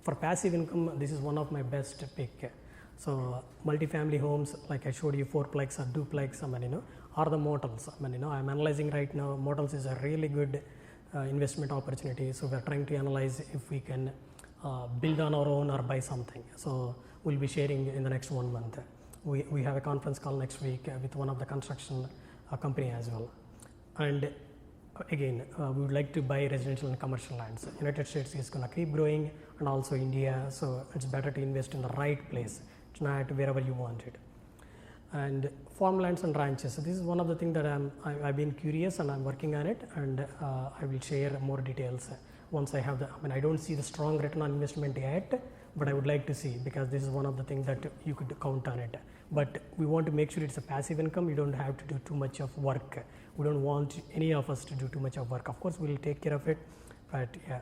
for passive income. This is one of my best pick. So multifamily homes, like I showed you, 4plex or duplex, I mean, or the motels. I mean, I'm analyzing right now. Motels is a really good investment opportunity. So we're trying to analyze if we can build on our own or buy something. So we'll be sharing in the next 1 month. We have a conference call next week with one of the construction company as well. And again, we would like to buy residential and commercial lands. United States is going to keep growing, and also India. So it's better to invest in the right place. It's not wherever you want it. And farmlands and ranches. So this is one of the things that I've been curious, and I'm working on it, and I will share more details once I have I don't see the strong return on investment yet, but I would like to see, because this is one of the things that you could count on it. But we want to make sure it's a passive income. You don't have to do too much of work. We don't want any of us to do too much of work. Of course, we'll take care of it, but yeah.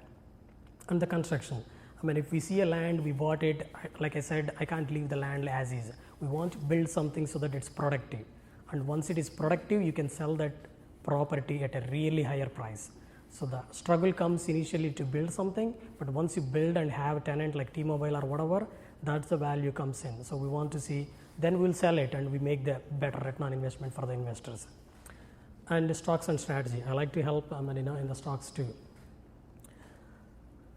And the construction. I mean, if we see a land, we bought it, like I said, I can't leave the land as is. We want to build something so that it's productive. And once it is productive, you can sell that property at a really higher price. So the struggle comes initially to build something, but once you build and have a tenant like T-Mobile or whatever, that's the value comes in. So we want to see, then we'll sell it and we make the better return on investment for the investors. And stocks and strategy. I like to help in the stocks too.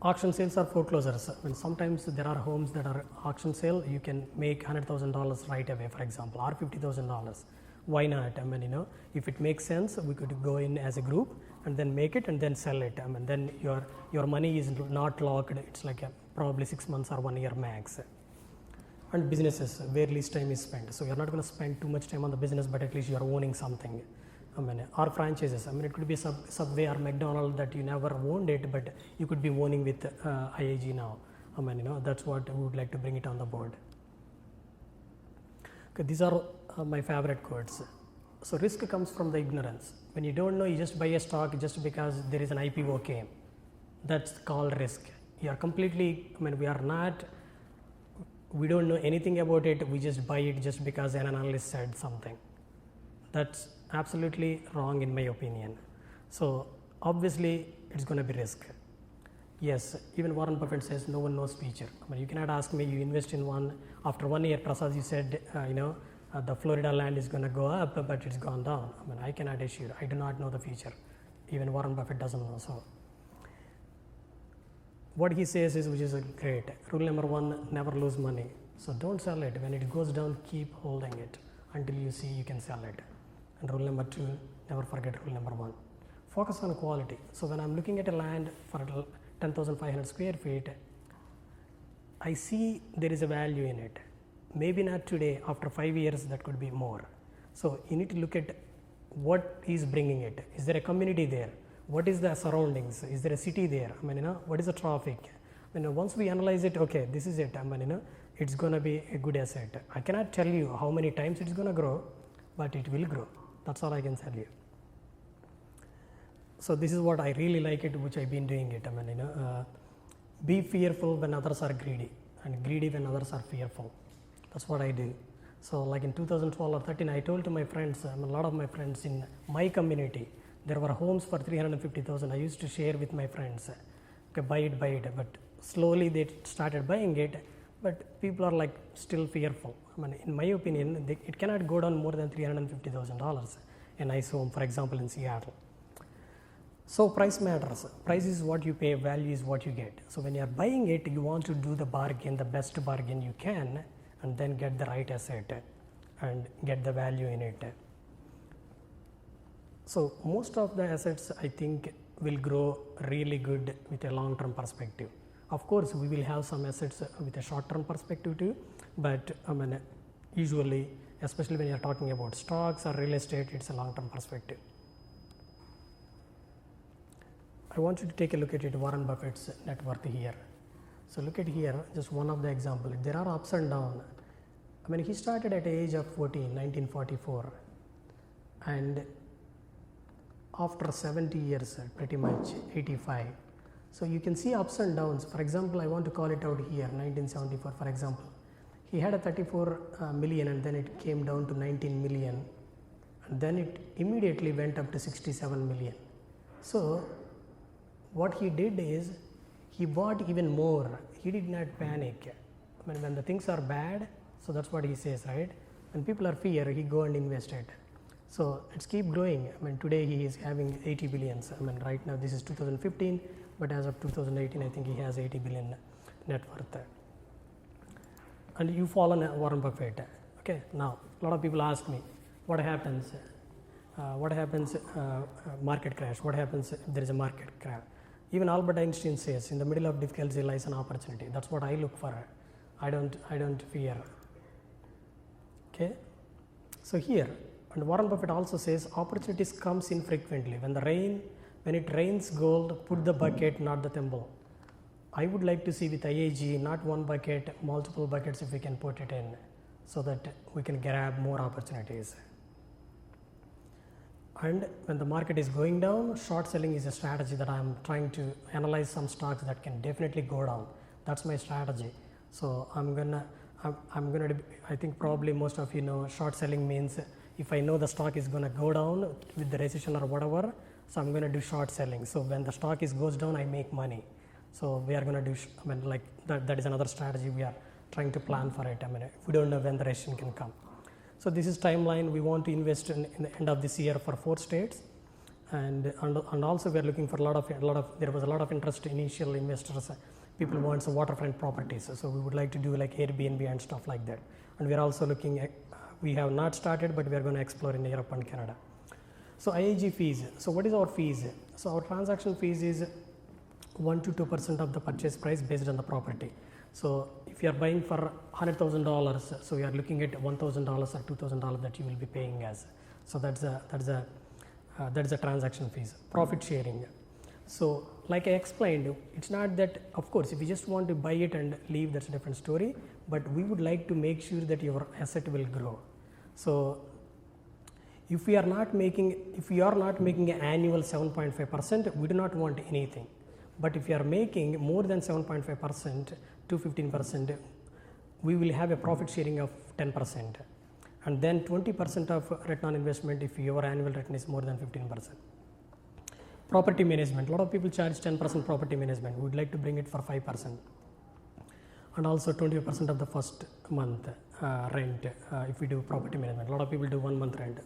Auction sales or foreclosures. Sometimes there are homes that are auction sale, you can make $100,000 right away, for example, or $50,000. Why not? If it makes sense, we could go in as a group and then make it and then sell it. Then your money is not locked. It's like probably 6 months or 1 year max. And businesses where least time is spent. So you're not going to spend too much time on the business, but at least you are owning something. Or franchises. It could be Subway or McDonald's that you never owned it, but you could be owning with IIG now. That's what we would like to bring it on the board. Okay, these are my favorite quotes. So risk comes from the ignorance. When you don't know, you just buy a stock just because there is an IPO came. That's called risk. You are completely, we don't know anything about it. We just buy it just because an analyst said something. That's absolutely wrong in my opinion. So obviously it's going to be risk. Yes, even Warren Buffett says no one knows future. You cannot ask me, you invest in one, after 1 year, Prasad, you said, the Florida land is going to go up, but it's gone down. I cannot assure, I do not know the future. Even Warren Buffett doesn't know. So what he says is, which is great. Rule number 1, never lose money. So don't sell it. When it goes down, keep holding it until you see you can sell it. And rule number 2, never forget rule number 1. Focus on quality. So when I'm looking at a land for 10,500 square feet, I see there is a value in it. Maybe not today, after 5 years that could be more. So you need to look at what is bringing it. Is there a community there? What is the surroundings? Is there a city there? What is the traffic? Once we analyze it, okay, this is it. It's going to be a good asset. I cannot tell you how many times it's going to grow, but it will grow. That's all I can tell you. So this is what I really like it, which I've been doing it. Be fearful when others are greedy, and greedy when others are fearful. That's what I do. So like in 2012 or 13, I told to my friends, a lot of my friends in my community, there were homes for 350,000. I used to share with my friends, okay, buy it. But slowly they started buying it, but people are like still fearful. In my opinion, it cannot go down more than $350,000 a nice home, for example, in Seattle. So price matters. Price is what you pay, value is what you get. So when you are buying it, you want to do the bargain, the best bargain you can, and then get the right asset and get the value in it. So most of the assets, I think, will grow really good with a long-term perspective. Of course, we will have some assets with a short-term perspective too, but usually, especially when you are talking about stocks or real estate, it's a long-term perspective. I want you to take a look at it, Warren Buffett's net worth here. So look at here, just one of the examples. There are ups and downs. He started at the age of 14, 1944, and after 70 years, pretty much 85. So you can see ups and downs. For example, I want to call it out here, 1974, for example. He had a 34 million and then it came down to 19 million. And then it immediately went up to 67 million. So what he did is, he bought even more. He did not panic. When the things are bad, so that's what he says, right? When people are fear, he go and invest it. So it's keep growing. Today he is having 80 billions. Right now this is 2015, but as of 2018, I think he has 80 billion net worth. And you follow Warren Buffett. Okay, now a lot of people ask me, what happens? Market crash? What happens if there is a market crash? Even Albert Einstein says, in the middle of difficulty lies an opportunity. That's what I look for. I don't fear. Okay, so here, and Warren Buffett also says, opportunities comes infrequently. When it rains gold, put the bucket, not the thimble. I would like to see with IIG not one bucket, multiple buckets if we can put it in, so that we can grab more opportunities. And when the market is going down, short selling is a strategy that I am trying to analyze some stocks that can definitely go down. That's my strategy. So I think probably most of you know short selling means if I know the stock is going to go down with the recession or whatever, so I'm going to do short selling. So when the stock goes down, I make money. So we are going to do, like that is another strategy we are trying to plan for it. We don't know when the recession can come. So this is timeline. We want to invest in the end of this year for 4 states, and also we are looking for there was a lot of interest initial investors. People want some waterfront properties, so we would like to do like Airbnb and stuff like that. And we are also looking at, we have not started, but we are going to explore in Europe and Canada. So IIG fees. So what is our fees? So our transaction fees is 1 to 2% of the purchase price based on the property. So if you are buying for $100,000, so you are looking at $1,000 or $2,000 that you will be paying as. So that's the transaction fees. Profit sharing. So like I explained, it's not that, of course, if you just want to buy it and leave, that's a different story, but we would like to make sure that your asset will grow. So if we are not making an annual 7.5%, we do not want anything. But if you are making more than 7.5% to 15%, we will have a profit sharing of 10%, and then 20% of return on investment if your annual return is more than 15%. Property management. A lot of people charge 10% property management. We would like to bring it for 5%, and also 20% of the first month rent if we do property management. A lot of people do 1 month rent.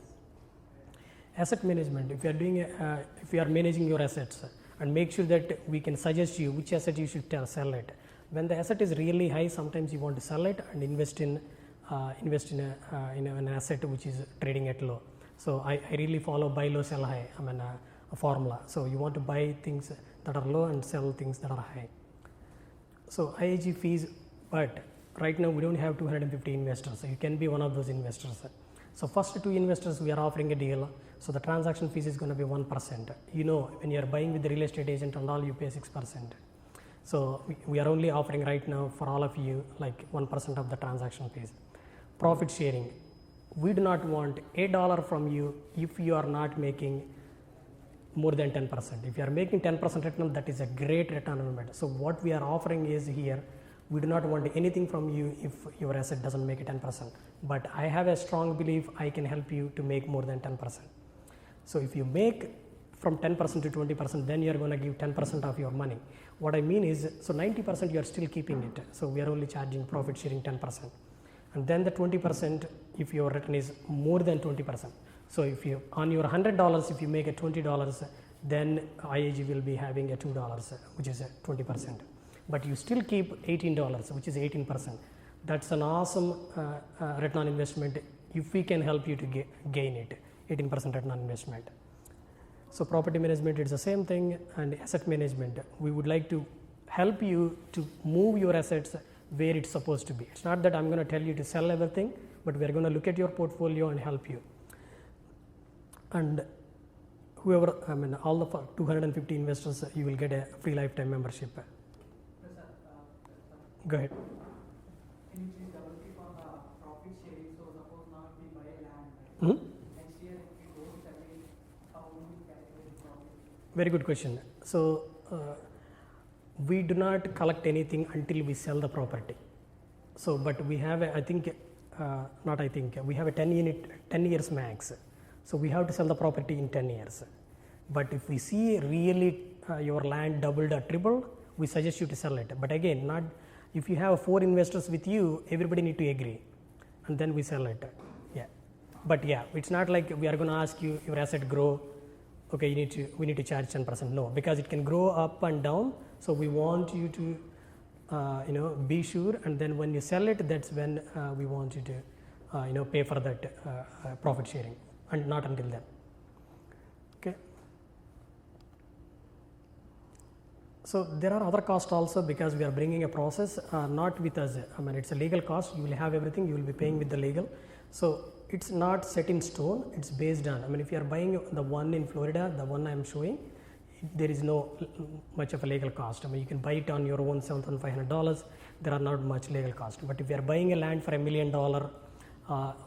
Asset management. If you are managing your assets, and make sure that we can suggest you which asset you should sell it. When the asset is really high, sometimes you want to sell it and invest in an asset which is trading at low. So I really follow buy low, sell high. A formula. So you want to buy things that are low and sell things that are high. So IIG fees, but right now we don't have 250 investors. So you can be one of those investors. So first 2 investors we are offering a deal. So the transaction fees is going to be 1%. You know, when you are buying with the real estate agent and all, you pay 6%. So we are only offering right now for all of you like 1% of the transaction fees. Profit sharing. We do not want $1 from you if you are not making more than 10%. If you are making 10% return, that is a great return on investment. So what we are offering is here, we do not want anything from you if your asset doesn't make it 10%. But I have a strong belief I can help you to make more than 10%. So if you make from 10% to 20%, then you are going to give 10% of your money. What I mean is, so 90% you are still keeping it. So we are only charging profit sharing 10%. And then the 20% if your return is more than 20%. So if you, on your $100, if you make it $20, then IIG will be having a $2, which is a 20%. But you still keep $18, which is 18%. That's an awesome return on investment if we can help you to gain it, 18% return on investment. So property management, it's the same thing, and asset management. We would like to help you to move your assets where it's supposed to be. It's not that I'm going to tell you to sell everything, but we're going to look at your portfolio and help you. And whoever, all the 250 investors, you will get a free lifetime membership. Go ahead. Can you please double click on the profit sharing? So suppose now we buy a land, next year if we don't sell it, how will we calculate profit? Very good question. So we do not collect anything until we sell the property. So, but we have we have a 10 years max. So we have to sell the property in 10 years. But if we see really your land doubled or tripled, we suggest you to sell it. But again, not if you have 4 investors with you, everybody need to agree, and then we sell it. Yeah. But yeah, it's not like we are going to ask you your asset grow. Okay, we need to charge 10%. No, because it can grow up and down. So we want you to be sure, and then when you sell it, that's when we want you to pay for that profit sharing, and not until then. Okay. So there are other costs also, because we are bringing a process not with us. It's a legal cost. You will have everything. You will be paying with the legal. So it's not set in stone. It's based on. If you are buying the one in Florida, the one I am showing, there is no much of a legal cost. I mean, you can buy it on your own $7,500. There are not much legal cost. But if you are buying a land for $1 million,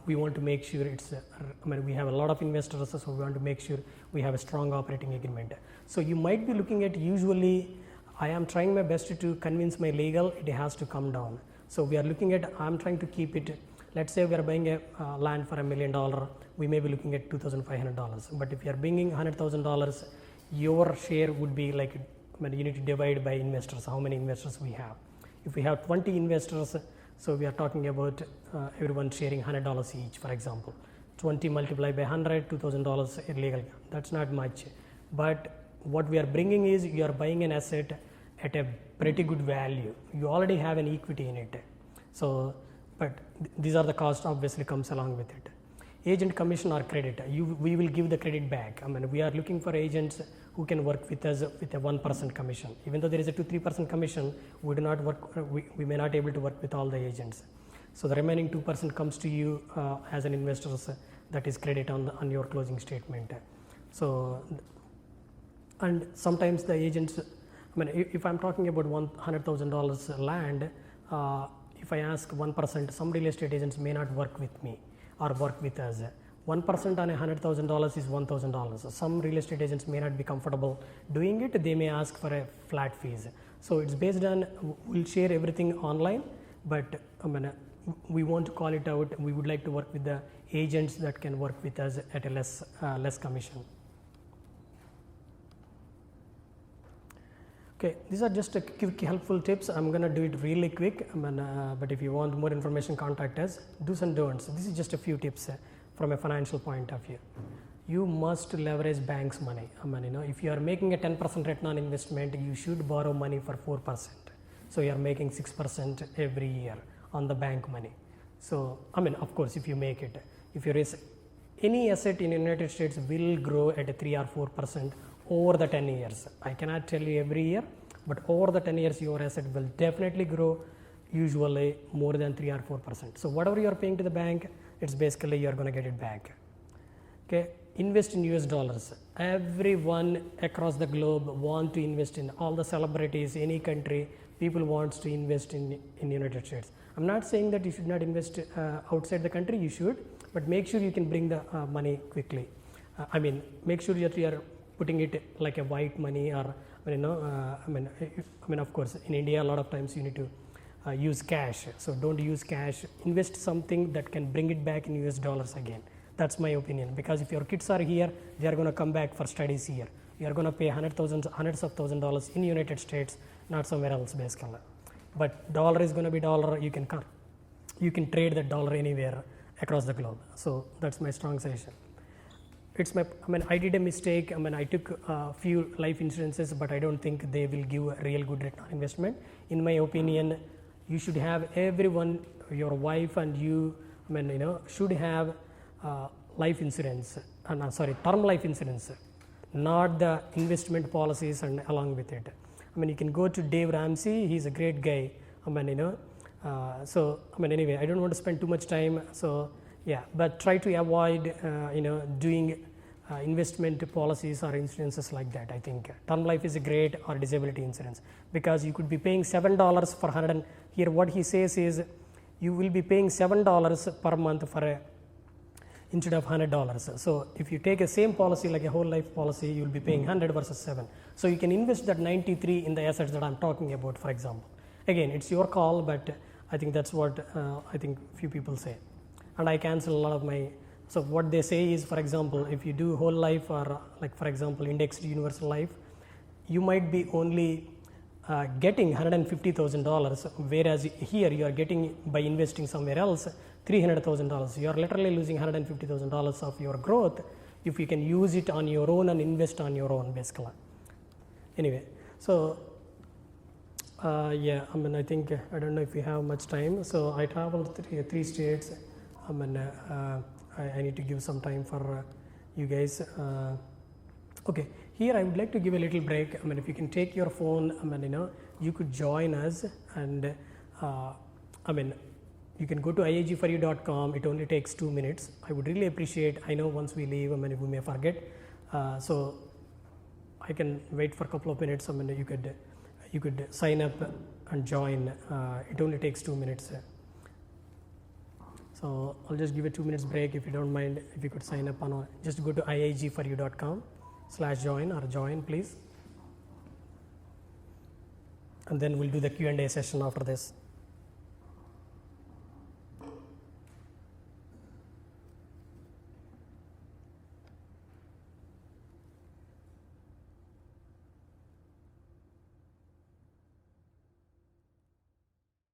we want to make sure it's, I mean, we have a lot of investors, so we want to make sure we have a strong operating agreement. So you might be looking at, usually I am trying my best to convince my legal, it has to come down. So we are looking at, I'm trying to keep it, let's say we are buying a land for $1 million, we may be looking at $2,500. But if you are bringing $100,000, your share would be like, I mean, you need to divide by investors, how many investors we have. If we have 20 investors, so we are talking about everyone sharing $100 each, for example. 20 multiplied by 100, $2,000 illegal. That's not much. But what we are bringing is, you are buying an asset at a pretty good value. You already have an equity in it. So, but these are the costs obviously comes along with it. Agent commission or credit, we will give the credit back. I mean, we are looking for agents who can work with us with a 1% commission. Even though there is a 2-3% commission, we do not work, we may not able to work with all the agents. So the remaining 2% comes to you as an investor, that is credit on your closing statement. So, and sometimes the agents, I mean, if I'm talking about $100,000 land, if I ask 1%, some real estate agents may not work with me or work with us. 1% on $100,000 is $1,000. Some real estate agents may not be comfortable doing it. They may ask for a flat fees. So it's based on, we'll share everything online, but I mean, we want to call it out. We would like to work with the agents that can work with us at a less commission. Okay, these are just a quick helpful tips. I'm going to do it really quick. I mean, but if you want more information, contact us. Do's and don'ts. This is just a few tips from a financial point of view. You must leverage banks' money. I mean, if you are making a 10% return on investment, you should borrow money for 4%. So you are making 6% every year on the bank money. So, I mean, of course, if you make it, if you raise any asset in the United States will grow at a 3 or 4% over the 10 years. I cannot tell you every year, but over the 10 years, your asset will definitely grow, usually more than 3 or 4%. So whatever you are paying to the bank, it's basically you are going to get it back. Okay, invest in US dollars. Everyone across the globe want to invest in, all the celebrities, any country, people wants to invest in United States. I'm not saying that you should not invest outside the country, you should, but make sure you can bring the money quickly. I mean, make sure that you are putting it like a white money, or I mean, of course, in India, a lot of times you need to use cash. So don't use cash. Invest something that can bring it back in US dollars again. That's my opinion. Because if your kids are here, they are going to come back for studies here. You are going to pay hundreds of $1,000s in United States, not somewhere else, basically. But dollar is going to be dollar. You can trade that dollar anywhere across the globe. So that's my strong suggestion. It's my, I mean, I did a mistake. I mean, I took a few life insurances, but I don't think they will give a real good return on investment. In my opinion, you should have everyone, your wife and you, I mean, should have life insurance, term life insurance, not the investment policies and along with it. I mean, you can go to Dave Ramsey. He's a great guy. I mean, so, I mean, anyway, I don't want to spend too much time. So, yeah, but try to avoid, doing investment policies or insurances like that. I think term life is a great, or disability insurance, because you could be paying $7 for 100. And here, what he says is, you will be paying $7 per month for a instead of $100. So if you take a same policy like a whole life policy, you will be paying 100 versus 7. So you can invest that 93 in the assets that I'm talking about, for example. Again, it's your call, but I think that's what I think few people say. And I cancel a lot of my, so what they say is, for example, if you do whole life or like, for example, indexed universal life, you might be only getting $150,000, whereas here you are getting, by investing somewhere else, $300,000. You are literally losing $150,000 of your growth if you can use it on your own and invest on your own, basically. Anyway, so yeah, I mean, I think, I don't know if we have much time. So I traveled three states. I mean, I need to give some time for you guys. Okay, here I would like to give a little break. I mean, if you can take your phone, I mean, you could join us, and I mean, you can go to IIGForYou.com. It only takes 2 minutes. I would really appreciate, I know once we leave, I mean, we may forget. So I can wait for a couple of minutes. I mean, you could sign up and join. It only takes 2 minutes. So I'll just give a 2 minutes break if you don't mind. If you could sign up on, just go to IIGForYou.com/join or join, please. And then we'll do the Q&A session after this.